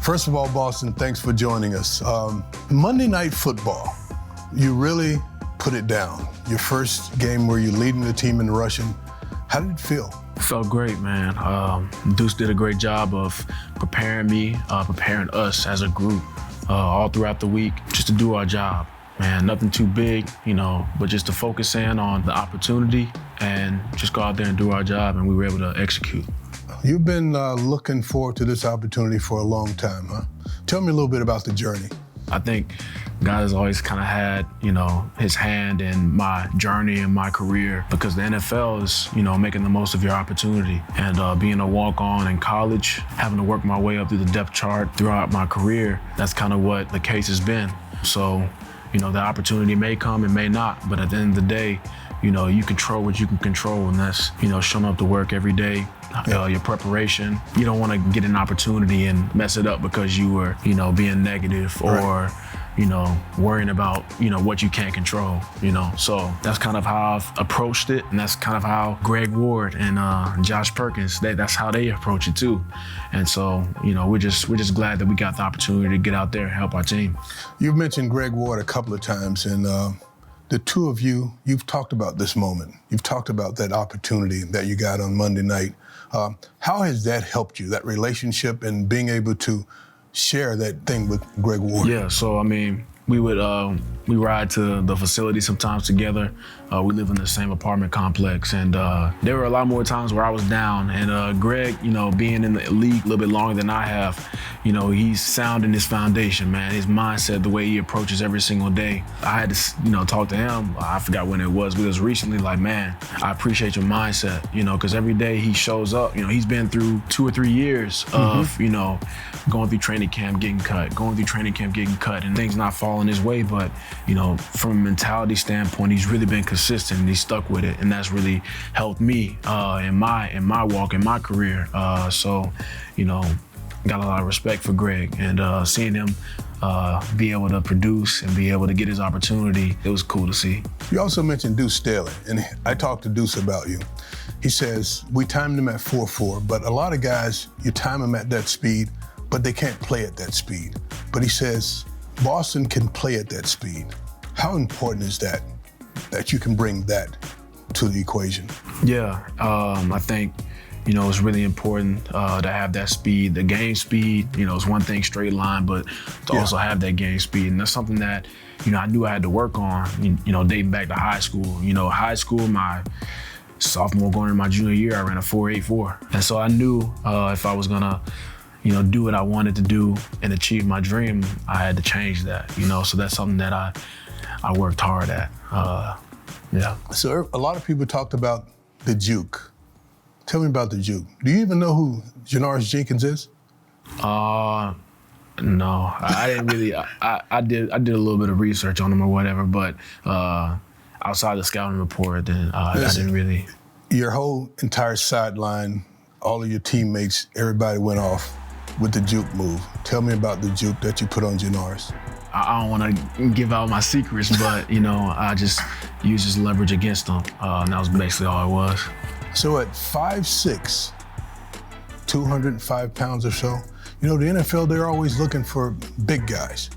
First of all, Boston, thanks for joining us. Monday Night Football, you really put it down. Your first game where you're leading the team in rushing. How did it feel? Felt great, man. Deuce did a great job of preparing me, preparing us as a group all throughout the week just to do our job. Man, nothing too big, but just to focus in on the opportunity and just go out there and do our job, and we were able to execute. You've been looking forward to this opportunity for a long time, huh? Tell me a little bit about the journey. I think God has always kind of had, his hand in my journey and my career, because the NFL is, making the most of your opportunity. And being a walk-on in college, having to work my way up through the depth chart throughout my career, that's kind of what the case has been. So, the opportunity may come, it may not, but at the end of the day, you control what you can control, and that's, showing up to work every day. Your preparation. You don't want to get an opportunity and mess it up because you were, being negative or, worrying about, what you can't control, So that's kind of how I've approached it, and that's kind of how Greg Ward and Josh Perkins, that's how they approach it too. And so, we're just glad that we got the opportunity to get out there and help our team. You've mentioned Greg Ward a couple of times, and the two of you, you've talked about this moment. You've talked about that opportunity that you got on Monday night. How has that helped you, that relationship, and being able to share that thing with Greg Ward? Yeah, so we would we ride to the facility sometimes together. We live in the same apartment complex, and there were a lot more times where I was down. And Greg, being in the league a little bit longer than I have, he's sound in his foundation, man. His mindset, the way he approaches every single day. I had to, talk to him. I forgot when it was, but it was recently. Like, man, I appreciate your mindset, because every day he shows up. He's been through 2 or 3 years of, going through training camp, getting cut, and things not falling his way. But, from a mentality standpoint, he's really been consistent, and he's stuck with it, and that's really helped me in my walk, in my career. So, got a lot of respect for Greg, and seeing him be able to produce and be able to get his opportunity, it was cool to see. You also mentioned Deuce Staley, and I talked to Deuce about you. He says, we timed him at 4.4, but a lot of guys, you time them at that speed, but they can't play at that speed. But he says, Boston can play at that speed. How important is that you can bring that to the equation? Yeah, I think, it's really important to have that speed, the game speed. It's one thing straight line, but to also have that game speed. And that's something that, I knew I had to work on, dating back to high school. My sophomore going into my junior year, I ran a 4.84. And so I knew if I was gonna, do what I wanted to do and achieve my dream, I had to change that, So that's something that I worked hard at, yeah. So a lot of people talked about the juke. Tell me about the juke. Do you even know who Janoris Jenkins is? No, I didn't really. I did a little bit of research on him or whatever, but outside the scouting report, then I didn't really. Your whole entire sideline, all of your teammates, everybody went off with the juke move. Tell me about the juke that you put on Janoris. I don't want to give out my secrets, but I just used his leverage against him, and that was basically all it was. So at 5'6", 205 pounds or so, the NFL, they're always looking for big guys.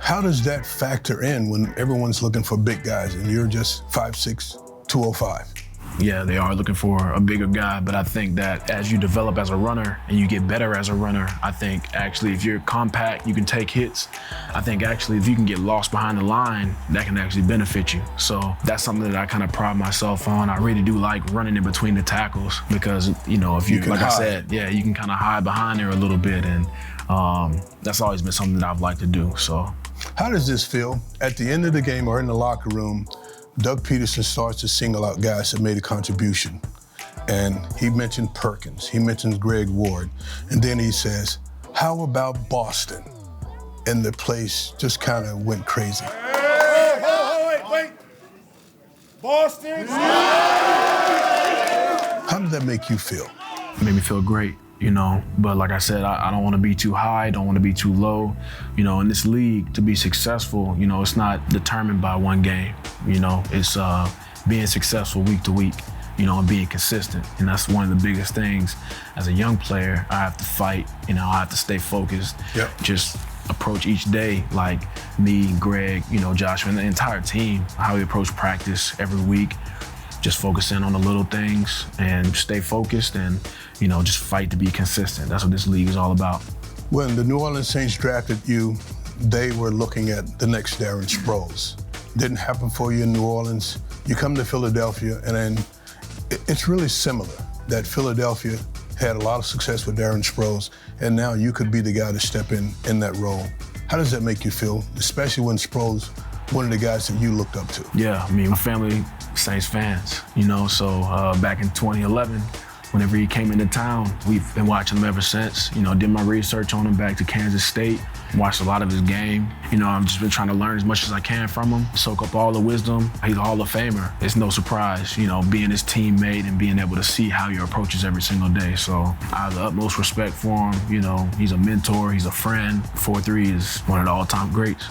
How does that factor in when everyone's looking for big guys and you're just 5'6", 205? Yeah, they are looking for a bigger guy, but I think that as you develop as a runner and you get better as a runner, I think actually if you're compact, you can take hits. I think actually if you can get lost behind the line, that can actually benefit you. So that's something that I kind of pride myself on. I really do like running in between the tackles because, if you like hide. I said, yeah, you can kind of hide behind there a little bit, and that's always been something that I've liked to do, so. How does this feel? At the end of the game or in the locker room, Doug Peterson starts to single out guys that made a contribution. And he mentioned Perkins, he mentions Greg Ward, and then he says, how about Boston? And the place just kind of went crazy. Wait. Boston! How did that make you feel? It made me feel great. But like I said, I don't want to be too high, don't want to be too low. In this league, to be successful, it's not determined by one game. It's being successful week to week. and being consistent. And that's one of the biggest things as a young player. I have to fight, I have to stay focused. Yep. Just approach each day like me, Greg, Joshua, and the entire team, how we approach practice every week. Just focusing on the little things and stay focused and, just fight to be consistent. That's what this league is all about. When the New Orleans Saints drafted you, they were looking at the next Darren Sproles. Didn't happen for you in New Orleans. You come to Philadelphia, and then it's really similar, that Philadelphia had a lot of success with Darren Sproles, and now you could be the guy to step in that role. How does that make you feel, especially when Sproles, one of the guys that you looked up to? Yeah, my family, Saints fans, so back in 2011, whenever he came into town, we've been watching him ever since. Did my research on him back to Kansas State, watched a lot of his game. I've just been trying to learn as much as I can from him, soak up all the wisdom. He's a Hall of Famer. It's no surprise, being his teammate and being able to see how he approaches every single day. So I have the utmost respect for him. He's a mentor, he's a friend. 4-3 is one of the all-time greats.